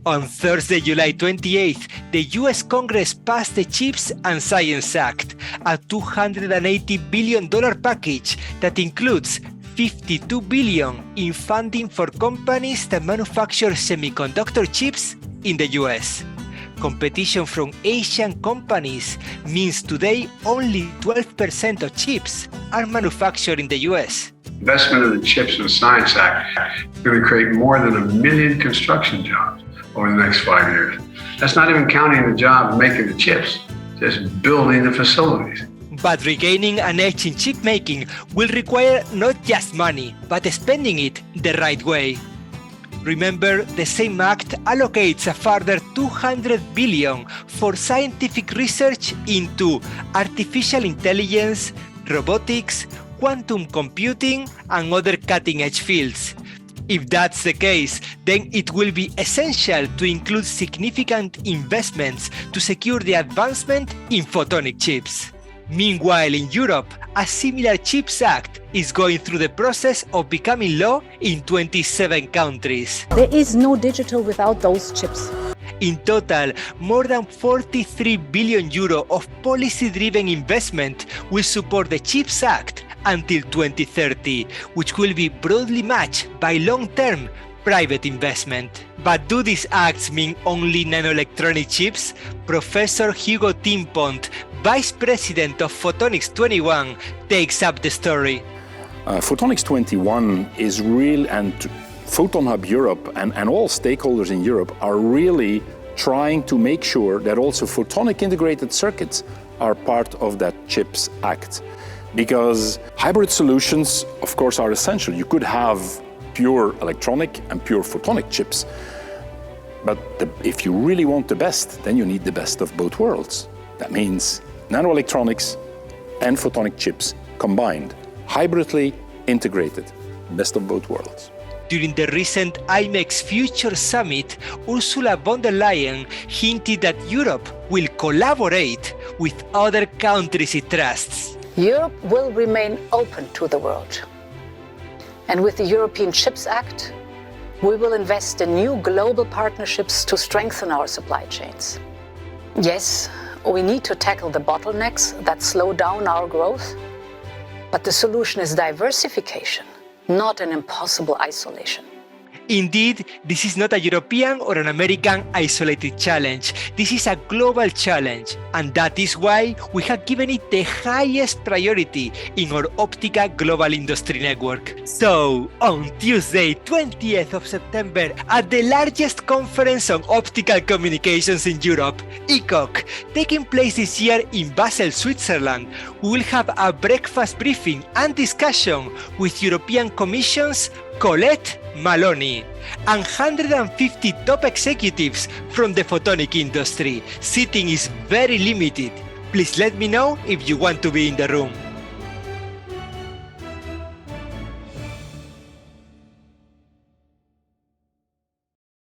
On Thursday, July 28th, the US Congress passed the CHIPS and Science Act, a $280 billion package that includes $52 billion in funding for companies that manufacture semiconductor chips in the US. Competition from Asian companies means today only 12% of chips are manufactured in the US. Investment in the CHIPS and Science Act is going to create more than 1 million construction jobs over the next 5 years. That's not even counting the job making the chips, just building the facilities. But regaining an edge in chip making will require not just money, but spending it the right way. Remember, the same act allocates a further $200 billion for scientific research into artificial intelligence, robotics, quantum computing, and other cutting-edge fields. If that's the case, then it will be essential to include significant investments to secure the advancement in photonic chips. Meanwhile, in Europe, a similar CHIPS Act is going through the process of becoming law in 27 countries. There is no digital without those chips. In total, more than 43 billion euro of policy-driven investment will support the CHIPS Act until 2030, which will be broadly matched by long-term private investment. But do these acts mean only nanoelectronic chips? Professor Hugo Timpont, Vice President of Photonics 21, takes up the story. Photonics 21 is real, and Photon Hub Europe and all stakeholders in Europe are really trying to make sure that also photonic integrated circuits are part of that CHIPS Act. Because hybrid solutions, of course, are essential. You could have pure electronic and pure photonic chips, but if you really want the best, then you need the best of both worlds. That means nanoelectronics and photonic chips combined, hybridly integrated, best of both worlds. During the recent IMEX Future Summit, Ursula von der Leyen hinted that Europe will collaborate with other countries it trusts. Europe will remain open to the world. And with the European Chips Act, we will invest in new global partnerships to strengthen our supply chains. Yes, we need to tackle the bottlenecks that slow down our growth, but the solution is diversification, not an impossible isolation. Indeed, this is not a European or an American isolated challenge. This is a global challenge, and that is why we have given it the highest priority in our Optica Global Industry Network. So, on Tuesday, 20th of September, at the largest conference on optical communications in Europe, ECOC, taking place this year in Basel, Switzerland, we will have a breakfast briefing and discussion with European Commission's Colette Maloney and 150 top executives from the photonic industry. Seating is very limited. Please let me know if you want to be in the room.